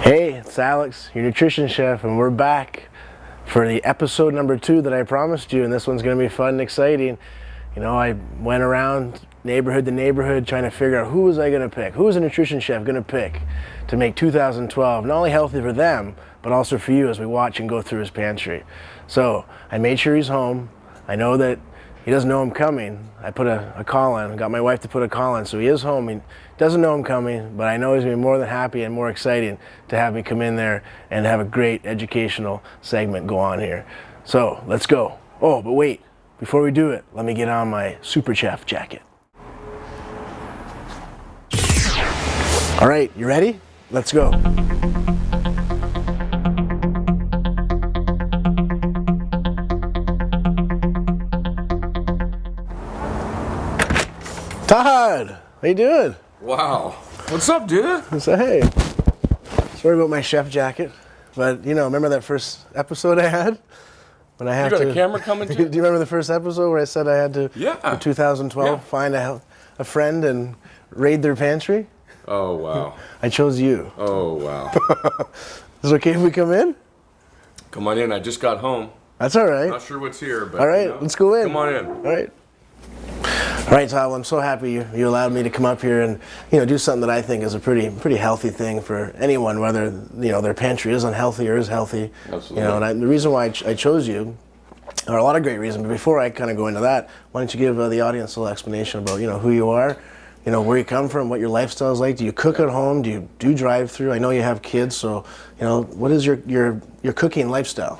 Hey, it's Alex, your nutrition chef, and we're back for the episode number 2 that I promised you, and this one's going to be fun and exciting. You know, I went around neighborhood to neighborhood trying to figure out who was I going to pick, who was a nutrition chef going to pick to make 2012 not only healthy for them, but also for you as we watch and go through his pantry. So I made sure he's home. I know that he doesn't know I'm coming. I put a call in, got my wife to put a call in, so he is home. He doesn't know I'm coming, but I know he's going to be more than happy and more exciting to have me come in there and have a great educational segment go on here. So let's go. Oh, but wait, before we do it, let me get on my Super Chef jacket. All right, you ready? Let's go. Todd, how you doing? Wow. What's up, dude? So, hey, sorry about my chef jacket, but you know, remember that first episode I had? When I had You got a camera coming to Do you remember the first episode where I said I had to, Yeah. in 2012, find a friend and raid their pantry? Oh, wow. I chose you. Oh, wow. Is it okay if we come in? Come on in. I just got home. That's all right. Not sure what's here, but All right, let's go in. Come on in. All right. All right, Todd, well, I'm so happy you allowed me to come up here and, you know, do something that I think is a pretty healthy thing for anyone, whether, you know, their pantry is unhealthy or is healthy. Absolutely. You know, and the reason why I chose you, there are a lot of great reasons, but before I kind of go into that, why don't you give the audience a little explanation about, you know, who you are, you know, where you come from, what your lifestyle is like. Do you cook at home? Do you do drive-through? I know you have kids, so, you know, what is your cooking lifestyle?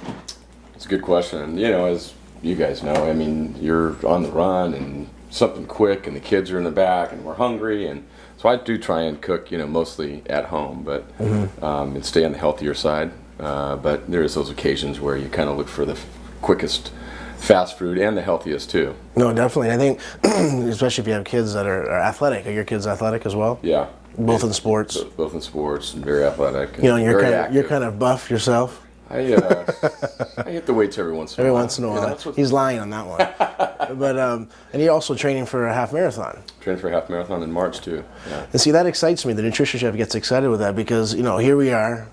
It's a good question. And, you know, as you guys know, I mean, you're on the run and something quick and the kids are in the back and we're hungry, and so I do try and cook, you know, mostly at home, but and stay on the healthier side, but there is those occasions where you kind of look for the quickest fast food and the healthiest too. No, definitely. I think especially if you have kids that are athletic. Are your kids athletic as well? Yeah, Both in sports? both in sports, and very athletic, and You know, you're very kind of buff yourself. I hit the weights every once in a while. Every once in a while. You know, He's lying on that one. But and you're also training for a half marathon. Training for a half marathon in March too. Yeah. And see, that excites me. The nutrition chef gets excited with that because, you know, here we are,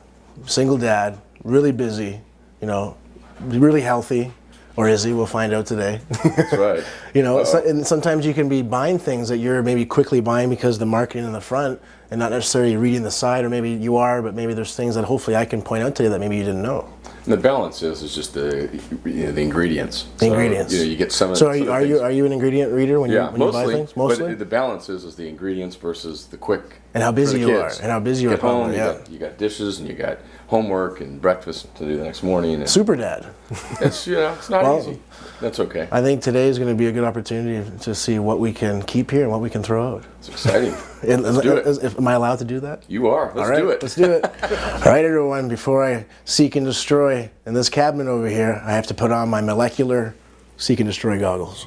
single dad, really busy, you know, really healthy. Or is he? We'll find out today. That's right. You know, and sometimes you can be buying things that you're maybe quickly buying because the marketing in the front and not necessarily reading the side, or maybe you are, but maybe there's things that hopefully I can point out to you that maybe you didn't know. And the balance is just the ingredients. The ingredients. You know, you get some of. So are you an ingredient reader when you buy things? Mostly. But the balance is the ingredients versus the quick. And how busy you are. And how busy you are. Get home. You got dishes and you got homework and breakfast to do the next morning. And Super dad. It's it's not easy. That's okay. I think today is going to be a good opportunity to see what we can keep here and what we can throw out. It's exciting. Let's do it. Am I allowed to do that? You are. Let's do it. Let's do it. All right, everyone. Before I seek and destroy in this cabinet over here, I have to put on my molecular seek and destroy goggles.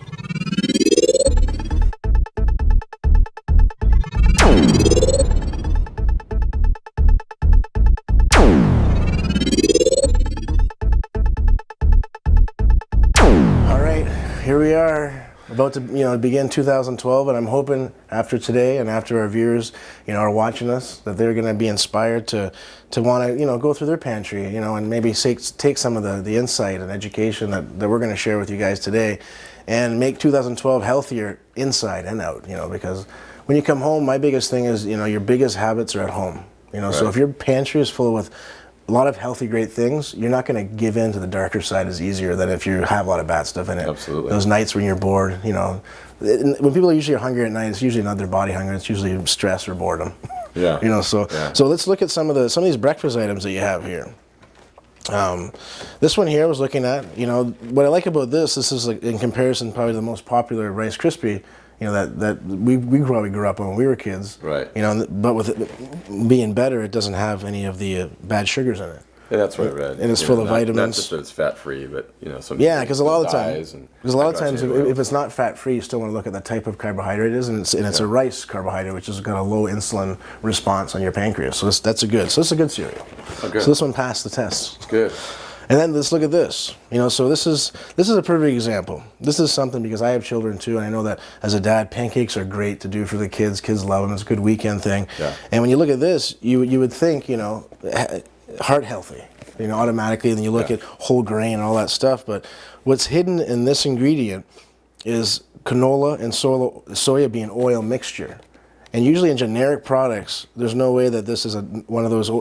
Here we are, about to begin 2012, and I'm hoping after today and after our viewers are watching us that they're going to be inspired to want to go through their pantry and maybe take some of the insight and education that we're going to share with you guys today and make 2012 healthier inside and out, because when you come home, my biggest thing is your biggest habits are at home, Right. So if your pantry is full with a lot of healthy, great things, you're not going to give in to the darker side as easier than if you have a lot of bad stuff in it. Absolutely. Those nights when you're bored, when people are usually hungry at night, it's usually not their body hunger, it's usually stress or boredom. Yeah. So let's look at some of these breakfast items that you have here. This one here I was looking at, what I like about this is like, in comparison, probably the most popular Rice Krispie you know, that we probably grew up on when we were kids. Right. You know, but with it being better, it doesn't have any of the bad sugars in it. Yeah, that's what I read. And it's full of vitamins. Not just that it's fat free, but you know, some because a lot of dyes times, if it's not fat free, you still want to look at the type of carbohydrate it is, and it's a rice carbohydrate, which has got a low insulin response on your pancreas. So that's a good cereal. Okay. So this one passed the test. It's good. And then let's look at this. You know, so this is a perfect example. This is something because I have children too, and I know that as a dad, pancakes are great to do for the kids. Kids love them. It's a good weekend thing. Yeah. And when you look at this, you would think, you know, heart healthy, you know, automatically. And then you look at whole grain and all that stuff. But what's hidden in this ingredient is canola and soybean oil mixture. And usually in generic products, there's no way that this is one of those.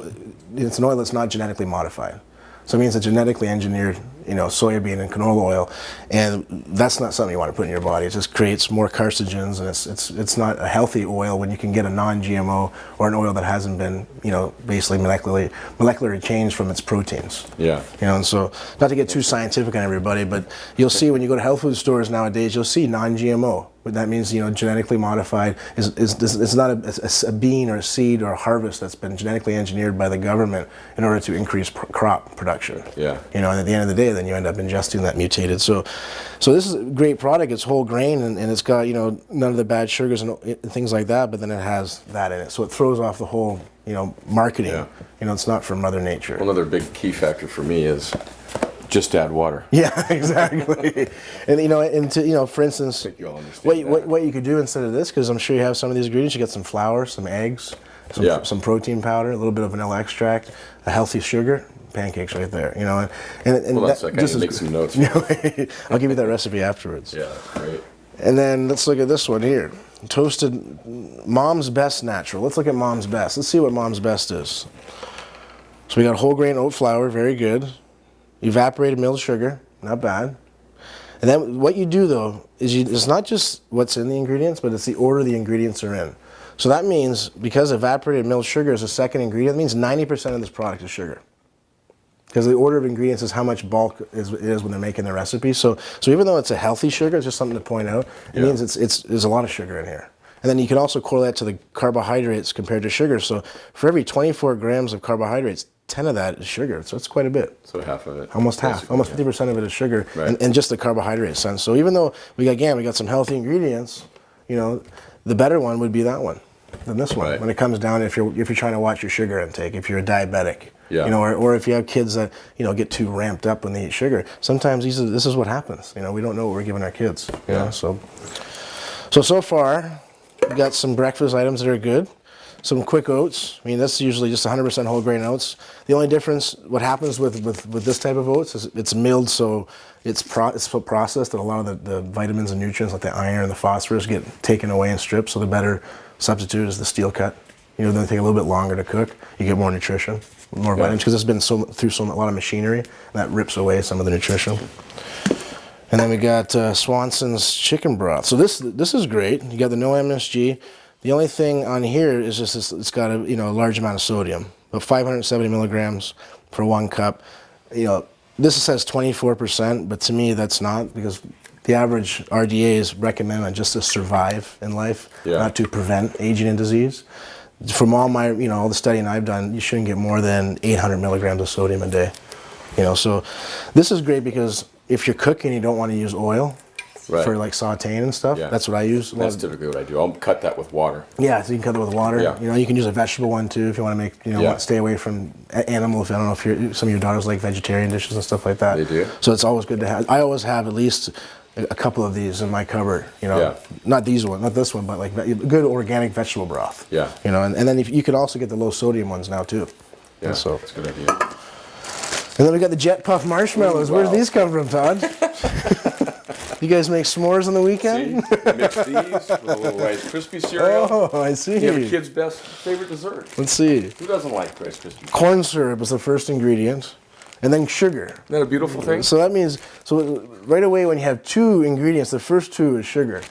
It's an oil that's not genetically modified. So it means it's genetically engineered, you know, soybean and canola oil, and that's not something you want to put in your body. It just creates more carcinogens, and it's not a healthy oil when you can get a non-GMO or an oil that hasn't been, you know, basically molecularly changed from its proteins. Yeah. You know, and so not to get too scientific on everybody, but you'll see when you go to health food stores nowadays, you'll see non-GMO. But that means, you know, genetically modified is not a bean or a seed or a harvest that's been genetically engineered by the government in order to increase crop production. Yeah. You know, and at the end of the day, then you end up ingesting that mutated. So this is a great product. It's whole grain, and it's got, you know, none of the bad sugars and things like that, but then it has that in it. So it throws off the whole, you know, marketing. Yeah. You know, it's not from Mother Nature. Well, another big key factor for me is just add water. Yeah, exactly. And you know, for instance, I think you all understand what you could do instead of this, because I'm sure you have some of these ingredients. You get some flour, some eggs, some protein powder, a little bit of vanilla extract, a healthy sugar, pancakes right there. You know, and well, that's like I need to make some notes. I'll give you that recipe afterwards. Yeah, great. And then let's look at this one here. Toasted Mom's Best Natural. Let's look at Mom's Best. Let's see what Mom's Best is. So we got whole grain oat flour, very good. Evaporated milled sugar, not bad. And then what you do though is it's not just what's in the ingredients, but it's the order the ingredients are in. So that means because evaporated milled sugar is a second ingredient, that means 90% of this product is sugar. Because the order of ingredients is how much bulk it is when they're making the recipe. So even though it's a healthy sugar, it's just something to point out. It means there's a lot of sugar in here. And then you can also correlate to the carbohydrates compared to sugar. So for every 24 grams of carbohydrates, 10 of that is sugar, so it's quite a bit. So half of it. Almost half, almost 50% of it is sugar, and just the carbohydrate sense. So even though we got some healthy ingredients, you know, the better one would be that one than this one. Right. When it comes down, if you're trying to watch your sugar intake, if you're a diabetic, you know, or if you have kids that, you know, get too ramped up when they eat sugar, sometimes this is what happens. You know, we don't know what we're giving our kids. You know, so far, we got some breakfast items that are good. Some quick oats. I mean, that's usually just 100% whole grain oats. The only difference, what happens with this type of oats is it's milled, so it's so processed that a lot of the vitamins and nutrients like the iron and the phosphorus get taken away in strips. So the better substitute is the steel cut. You know, they take a little bit longer to cook. You get more nutrition, more vitamins, because it's been through a lot of machinery, and that rips away some of the nutrition. And then we got Swanson's chicken broth. So this is great. You got the no MSG. The only thing on here is just it's got a large amount of sodium, about 570 milligrams per 1 cup. You know, this says 24%, but to me that's not, because the average RDAs recommend just to survive in life, not to prevent aging and disease. From all my, all the studying I've done, you shouldn't get more than 800 milligrams of sodium a day. You know, so this is great because if you're cooking, you don't want to use oil. Right. For like sauteing and stuff. Yeah. That's what I use. That's typically what I do. I'll cut that with water. Yeah, so you can cut it with water. Yeah. You know, you can use a vegetable one too if you want to make, stay away from animal. If I don't know if some of your daughters like vegetarian dishes and stuff like that. They do. So it's always good to have. I always have at least a couple of these in my cupboard. You know, not this one, but like good organic vegetable broth. Yeah. You know, and then if you can also get the low sodium ones now too. Yeah. So that's a good idea. And then we got the Jet Puff marshmallows. Ooh, wow. Where did these come from, Todd? You guys make s'mores on the weekend? See, mix these with a little Rice Krispie cereal. Oh, I see. You have a kid's favorite dessert. Let's see. Who doesn't like Rice Krispies? Corn syrup is the first ingredient, and then sugar. Isn't that a beautiful thing? So that means, right away when you have two ingredients, the first two is sugar.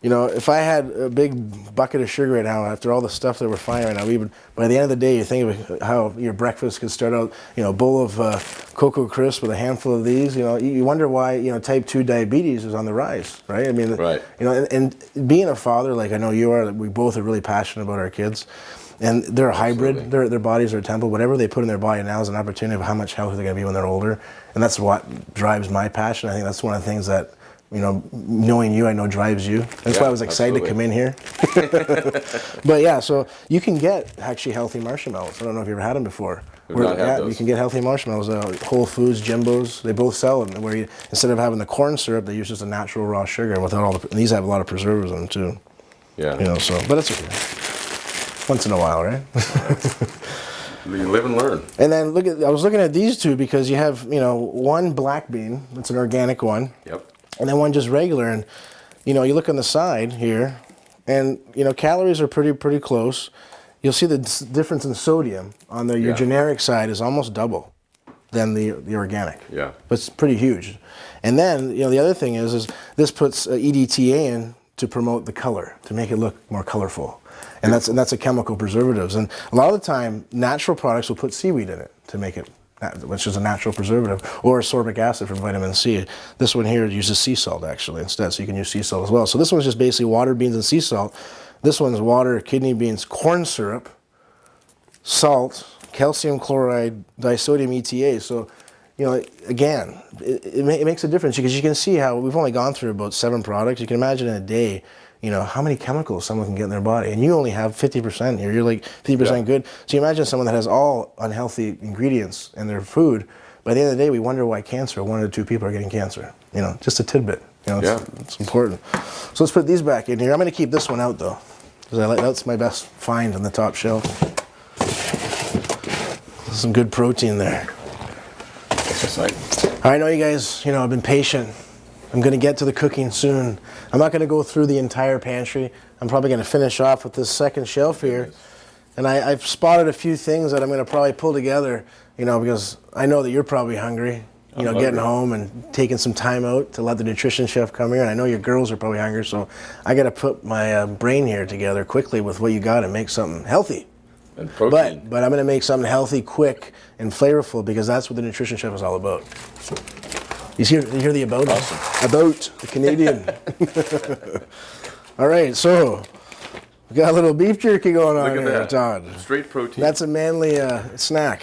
You know, if I had a big bucket of sugar right now, after all the stuff that we're finding right now, we would, by the end of the day, you think of how your breakfast could start out, you know, a bowl of Cocoa Crisp with a handful of these, you know, you wonder why, you know, type 2 diabetes is on the rise, right? I mean, right. You know, and being a father, like I know you are, we both are really passionate about our kids. And they're a hybrid, their bodies are a temple. Whatever they put in their body now is an opportunity of how much healthier they're going to be when they're older. And that's what drives my passion. I think that's one of the things that, you know, knowing you, I know drives you. That's why I was excited to come in here. But yeah, so you can get actually healthy marshmallows. I don't know if you ever had them before. You can get healthy marshmallows. Whole Foods, Jimbo's, they both sell them. Where you, instead of having the corn syrup, they use just a natural raw sugar without all the. And these have a lot of preservatives in them too. Yeah. You know, so but it's okay. Once in a while, right? You live and learn. And then I was looking at these two because you have, you know, one black bean. It's an organic one. Yep. And then one just regular, and you know, you look on the side here, and you know, calories are pretty close. You'll see the difference in sodium on your generic side is almost double than the organic. Yeah. But it's pretty huge. And then, you know, the other thing is this puts EDTA in to promote the color, to make it look more colorful. And that's a chemical preservatives. And a lot of the time, natural products will put seaweed in it to make it, which is a natural preservative, or ascorbic acid from vitamin C. This one here uses sea salt actually instead, so you can use sea salt as well. So this one's just basically water, beans, and sea salt. This one's water, kidney beans, corn syrup, salt, calcium chloride, disodium ETA. So, you know, again, it makes a difference because you can see how we've only gone through about 7 products. You can imagine in a day, you know, how many chemicals someone can get in their body. And you only have 50% here. You're like 50% good. So you imagine someone that has all unhealthy ingredients in their food. By the end of the day, we wonder why cancer, 1 out of 2 people are getting cancer. You know, just a tidbit. You know, it's important. So let's put these back in here. I'm going to keep this one out, though, because that's my best find on the top shelf. There's some good protein there. I know you guys, you know, have been patient. I'm going to get to the cooking soon. I'm not going to go through the entire pantry. I'm probably going to finish off with this second shelf here. And I've spotted a few things that I'm going to probably pull together, you know, because I know that you're probably hungry, you know, getting home and taking some time out to let the nutrition chef come here. And I know your girls are probably hungry, so I got to put my brain here together quickly with what you got and make something healthy. And protein. But I'm going to make something healthy, quick, and flavorful because that's what the nutrition chef is all about. You hear the about? Awesome. About the Canadian. All right, so we got a little beef jerky going on here, Todd. Straight protein. That's a manly snack.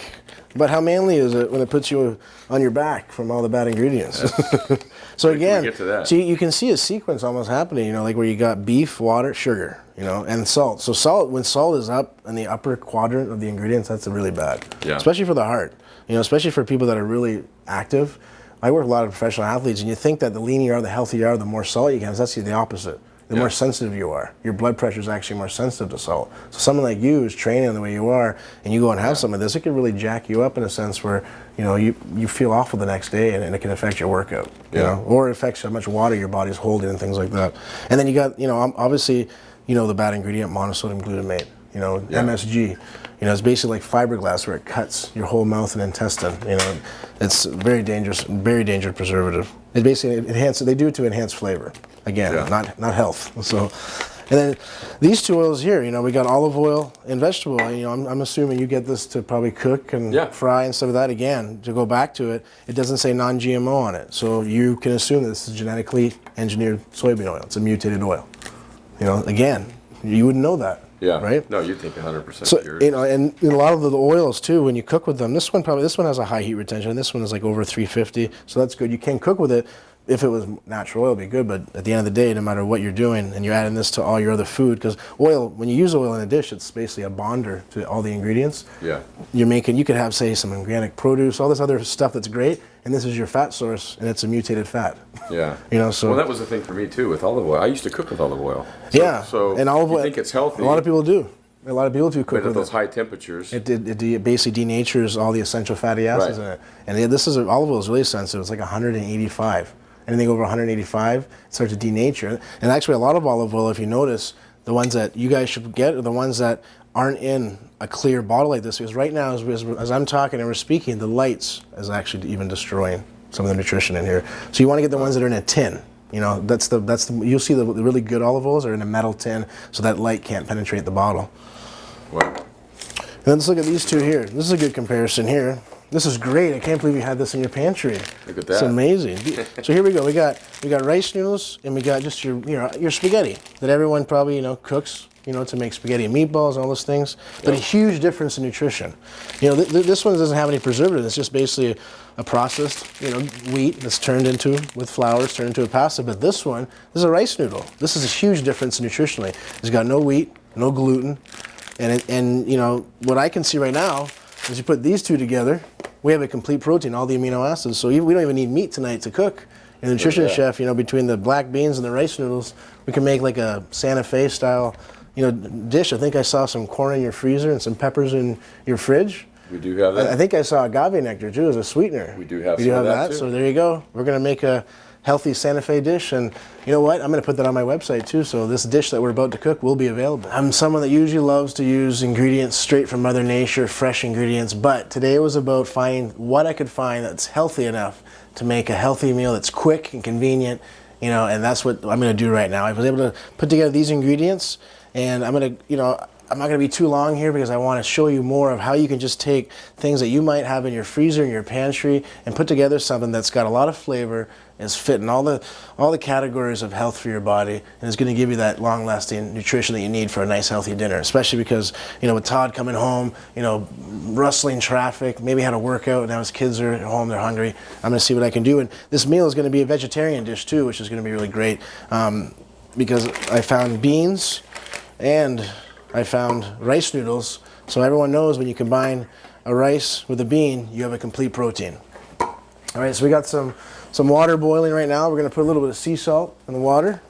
But how manly is it when it puts you on your back from all the bad ingredients? So again, see, you can see a sequence almost happening, you know, like where you got beef, water, sugar, you know, and salt. So salt, when salt is up in the upper quadrant of the ingredients, that's really bad. Yeah. Especially for the heart, you know, especially for people that are really active. I work with a lot of professional athletes, and you think that the leaner you are, the healthier you are, the more salt you can have. It's actually the opposite. The more sensitive you are. Your blood pressure is actually more sensitive to salt. So someone like you is training the way you are, and you go and have some of this, it can really jack you up in a sense where, you know, you feel awful the next day, and it can affect your workout, you know, or it affects how much water your body's holding and things like that. And then you got, you know, obviously, you know, the bad ingredient, monosodium glutamate, you know, MSG. You know, it's basically like fiberglass where it cuts your whole mouth and intestine. You know, it's very dangerous preservative. It basically enhances. They do it to enhance flavor. Again, not health. So, and then these 2 oils here. You know, we got olive oil and vegetable oil. You know, I'm assuming you get this to probably cook and fry and stuff like that. Again, to go back to it, it doesn't say non-GMO on it, so you can assume that this is genetically engineered soybean oil. It's a mutated oil. You know, again, you wouldn't know that. Yeah. Right. No, you think 100% so, pure. you know, and a lot of the oils too, when you cook with them, this one has a high heat retention. This one is like over 350, so that's good. You can cook with it. If it was natural oil, it'd be good. But at the end of the day, no matter what you're doing, and you're adding this to all your other food, because oil, when you use oil in a dish, it's basically a bonder to all the ingredients. Yeah. You could have, say, some organic produce, all this other stuff that's great, and this is your fat source, and it's a mutated fat. Yeah. You know, so. Well, that was the thing for me too with olive oil. I used to cook with olive oil. So and olive oil. You think it's healthy? A lot of people do. A lot of people do cook with those high temperatures. It basically denatures all the essential fatty acids in it. And olive oil is really sensitive. It's like 185. Anything over 185 starts to denature. And actually, a lot of olive oil, if you notice, the ones that you guys should get are the ones that aren't in a clear bottle like this. Because right now, as I'm talking and we're speaking, the lights is actually even destroying some of the nutrition in here. So you want to get the ones that are in a tin. You know, you'll see the really good olive oils are in a metal tin, so that light can't penetrate the bottle. Wow. And then let's look at these two here. This is a good comparison here. This is great. I can't believe you had this in your pantry. Look at that. It's amazing. So here we go. We got rice noodles, and we got just your spaghetti that everyone probably cooks to make spaghetti and meatballs and all those things. But a huge difference in nutrition. This one doesn't have any preservatives. It's just basically a processed wheat that's turned into with flours turned into a pasta. But this is a rice noodle. This is a huge difference nutritionally. It's got no wheat, no gluten, and what I can see right now is you put these two together. We have a complete protein, all the amino acids, so we don't even need meat tonight to cook. And the nutrition chef, between the black beans and the rice noodles, we can make like a Santa Fe style, dish. I think I saw some corn in your freezer and some peppers in your fridge. We do have that. I think I saw agave nectar too as a sweetener. We do have some of that too. So there you go. We're gonna make a healthy Santa Fe dish, and you know what? I'm gonna put that on my website too, so this dish that we're about to cook will be available. I'm someone that usually loves to use ingredients straight from Mother Nature, fresh ingredients, but today was about finding what I could find that's healthy enough to make a healthy meal that's quick and convenient, and that's what I'm gonna do right now. I was able to put together these ingredients, and I'm gonna, I'm not going to be too long here because I want to show you more of how you can just take things that you might have in your freezer, in your pantry, and put together something that's got a lot of flavor, is fitting all the categories of health for your body, and is going to give you that long-lasting nutrition that you need for a nice, healthy dinner. Especially because, with Todd coming home, rustling traffic, maybe had a workout, now his kids are at home, they're hungry. I'm going to see what I can do. And this meal is going to be a vegetarian dish too, which is going to be really great because I found beans and I found rice noodles, so everyone knows when you combine a rice with a bean, you have a complete protein. All right, so we got some water boiling right now. We're going to put a little bit of sea salt in the water.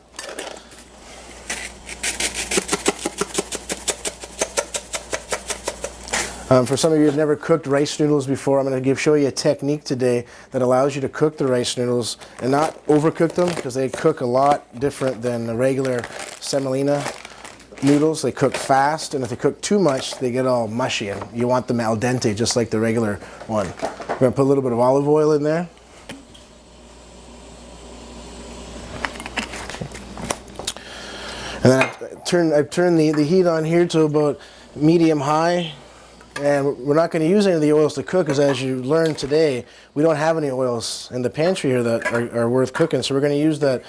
For some of you who have never cooked rice noodles before, I'm going to show you a technique today that allows you to cook the rice noodles and not overcook them, because they cook a lot different than the regular semolina noodles. They cook fast, and if they cook too much, they get all mushy, and you want them al dente, just like the regular one. We're going to put a little bit of olive oil in there. And then I've turned the heat on here to about medium-high, and we're not going to use any of the oils to cook, because as you learned today, we don't have any oils in the pantry here that are worth cooking, so we're going to use that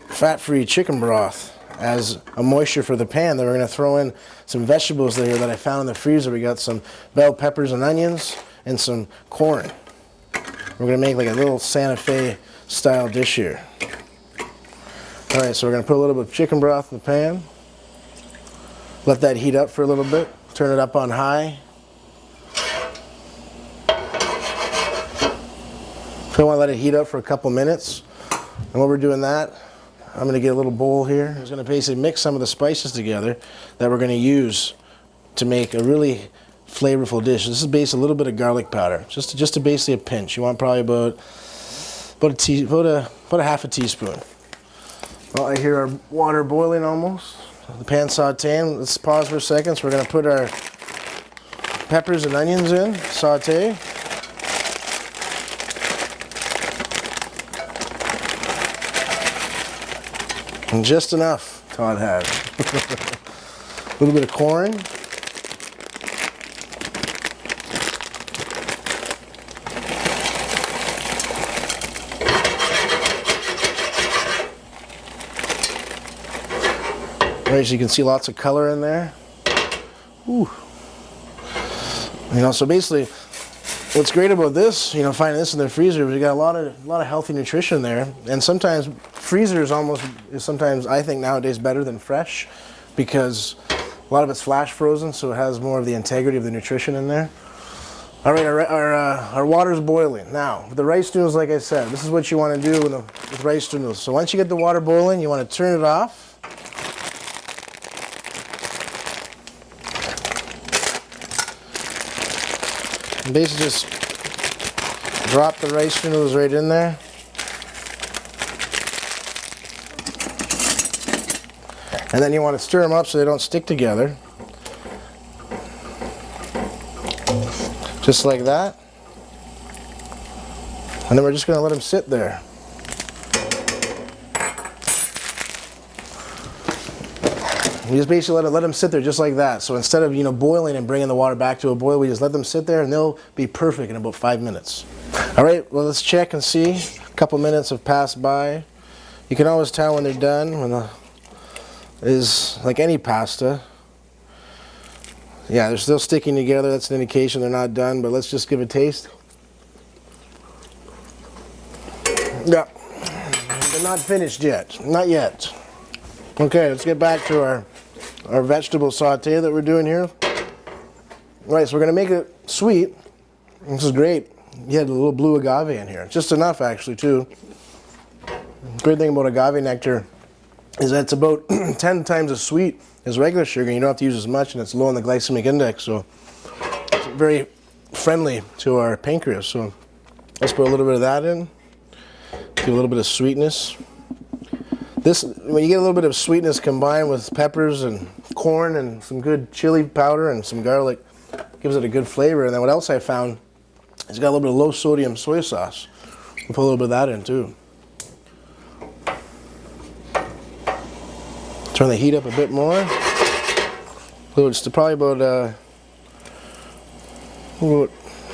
fat-free chicken broth as a moisture for the pan. Then we're going to throw in some vegetables there that I found in the freezer. We got some bell peppers and onions and some corn. We're going to make like a little Santa Fe style dish here. All right, so we're going to put a little bit of chicken broth in the pan. Let that heat up for a little bit. Turn it up on high. So I want to let it heat up for a couple minutes. And while we're doing that, I'm going to get a little bowl here. I'm just going to basically mix some of the spices together that we're going to use to make a really flavorful dish. This is basically a little bit of garlic powder, just basically a pinch. You want probably about a half a teaspoon. Well, I hear our water boiling almost. The pan sauteing. Let's pause for a second. So we're going to put our peppers and onions in, saute. And just enough, Todd had. A little bit of corn. All right, so you can see lots of color in there. Ooh. So basically, what's great about this, finding this in the freezer, is we got a lot of healthy nutrition there. And sometimes freezer is sometimes, I think nowadays, better than fresh, because a lot of it's flash frozen, so it has more of the integrity of the nutrition in there. All right, our water's boiling. Now, with the rice noodles, like I said, this is what you want to do with rice noodles. So once you get the water boiling, you want to turn it off. And basically just drop the rice noodles right in there. And then you want to stir them up so they don't stick together. Just like that. And then we're just going to let them sit there. We just basically let them sit there just like that. So instead of, boiling and bringing the water back to a boil, we just let them sit there and they'll be perfect in about 5 minutes. All right, well, let's check and see. A couple minutes have passed by. You can always tell when they're done, is like any pasta. Yeah, they're still sticking together. That's an indication they're not done, but let's just give it a taste. Yeah, they're not finished yet. Not yet. Okay, let's get back to our vegetable saute that we're doing here. All right, so we're going to make it sweet. This is great. You had a little blue agave in here. Just enough, actually, too. Great thing about agave nectar is that it's about 10 times as sweet as regular sugar. You don't have to use as much, and it's low on the glycemic index, so it's very friendly to our pancreas. So let's put a little bit of that in. Give a little bit of sweetness. When you get a little bit of sweetness combined with peppers and corn and some good chili powder and some garlic, gives it a good flavor. And then what else I found, it's got a little bit of low sodium soy sauce. We'll put a little bit of that in too. Turn the heat up a bit more. It's probably about a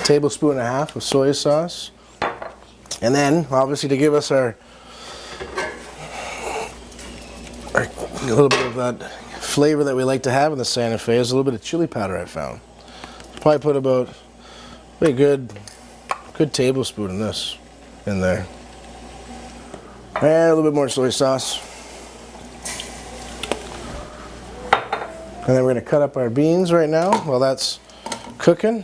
tablespoon and a half of soy sauce. And then, obviously, to give us a little bit of that flavor that we like to have in the Santa Fe, is a little bit of chili powder I found. Probably put about a good tablespoon of this in there. And a little bit more soy sauce. And then we're going to cut up our beans right now while that's cooking.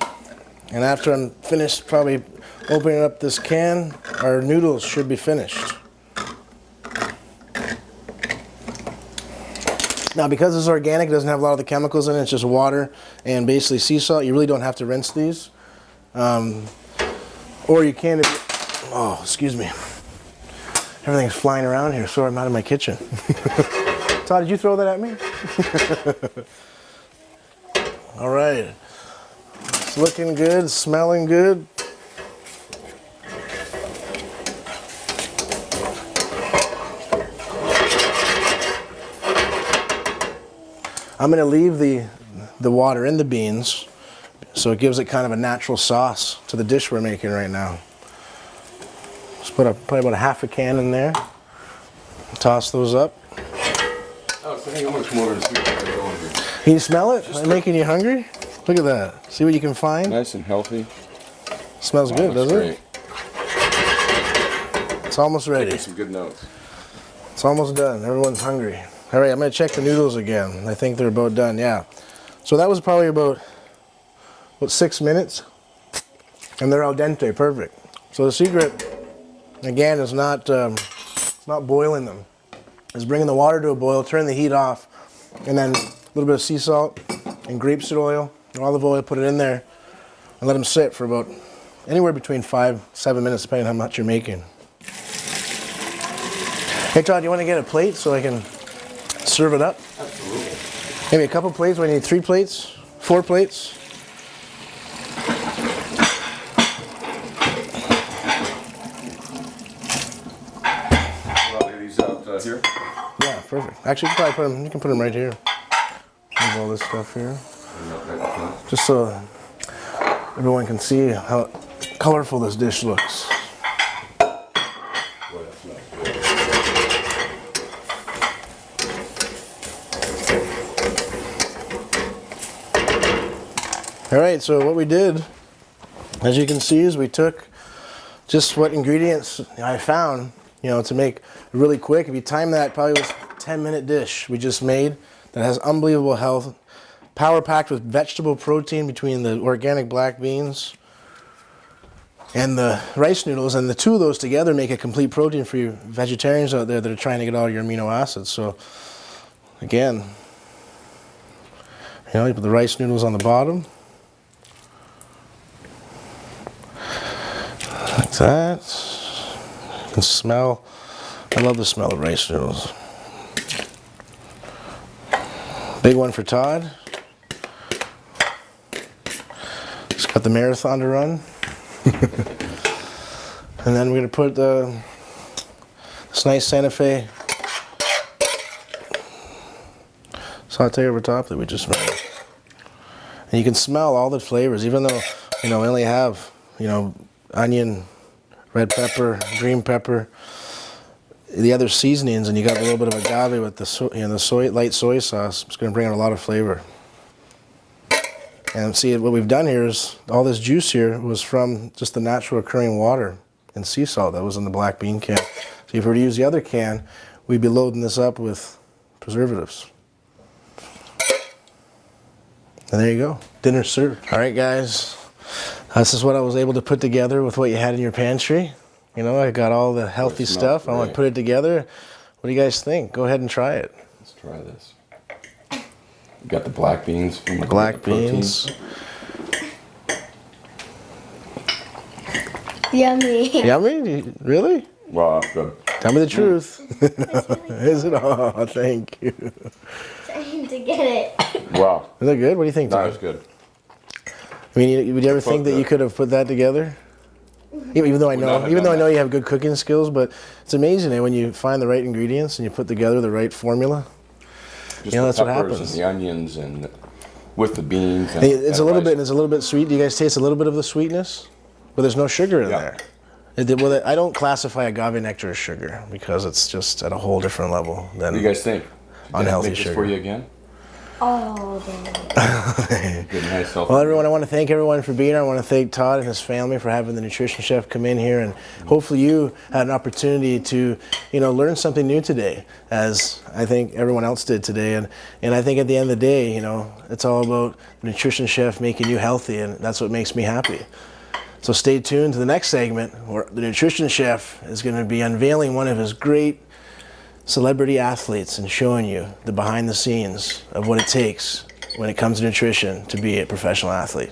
And after I'm finished probably opening up this can, our noodles should be finished. Now, because it's organic, it doesn't have a lot of the chemicals in it, it's just water and basically sea salt, you really don't have to rinse these. Or you can oh, excuse me. Everything's flying around here. Sorry, I'm out of my kitchen. Todd, did you throw that at me? All right. It's looking good, smelling good. I'm going to leave the water in the beans so it gives it kind of a natural sauce to the dish we're making right now. Just put probably about a half a can in there. Toss those up. Oh, so hang on, I'm going to come over and see what they're going here. Can you smell it? Am I making you hungry? Look at that. See what you can find? Nice and healthy. Smells good, doesn't it? It's almost ready. Some good notes. It's almost done. Everyone's hungry. All right, I'm going to check the noodles again. I think they're about done, yeah. So that was probably about 6 minutes, and they're al dente, perfect. So the secret, again, is not boiling them. It's bringing the water to a boil, turn the heat off, and then a little bit of sea salt and grapeseed oil, olive oil, put it in there, and let them sit for about anywhere between 5-7 minutes, depending on how much you're making. Hey Todd, you want to get a plate so I can serve it up? Absolutely. Maybe a couple plates. We need 3 plates, 4 plates. I'll lay these out here. Yeah, perfect. Actually, you can probably put them. You can put them right here. Move all this stuff here, just so everyone can see how colorful this dish looks. All right, so what we did, as you can see, is we took just what ingredients I found, to make really quick. If you time that, probably was a 10-minute dish we just made that has unbelievable health, power-packed with vegetable protein between the organic black beans and the rice noodles, and the two of those together make a complete protein for you vegetarians out there that are trying to get all your amino acids. So, again, you put the rice noodles on the bottom. Like that. You can smell, I love the smell of rice noodles. Big one for Todd. He's got the marathon to run. And then we're going to put this nice Santa Fe saute over top that we just made. And you can smell all the flavors, even though, we only have, onion, red pepper, green pepper, the other seasonings, and you got a little bit of agave with the light soy sauce. It's going to bring out a lot of flavor. And see, what we've done here is all this juice here was from just the natural occurring water and sea salt that was in the black bean can. So if we were to use the other can, we'd be loading this up with preservatives. And there you go, dinner served. All right, guys, this is what I was able to put together with what you had in your pantry. I got all the healthy stuff. I want to put it together. What do you guys think? Go ahead and try it. Let's try this. You got the black beans from the black beans. Yummy. Yummy? Really? Wow, good. Tell me the truth. Is it? Oh, thank you. Trying to get it. Wow. Is that good? What do you think, Tom? That was good. I mean, would you ever think that you could have put that together? Even though I know you have good cooking skills, but it's amazing when you find the right ingredients and you put together the right formula. Just that's the what peppers happens. and the onions and with the beans. And It's a little bit sweet. Do you guys taste a little bit of the sweetness? But there's no sugar in there. I don't classify agave nectar as sugar because it's just at a whole different level than What do you guys think? unhealthy make sugar. This for you again? Oh, Good, nice, healthy. Well, everyone, I want to thank everyone for being here. I want to thank Todd and his family for having the nutrition chef come in here, and hopefully you had an opportunity to, learn something new today, as I think everyone else did today. And I think at the end of the day, it's all about the nutrition chef making you healthy, and that's what makes me happy. So stay tuned to the next segment where the nutrition chef is going to be unveiling one of his great celebrity athletes and showing you the behind the scenes of what it takes when it comes to nutrition to be a professional athlete.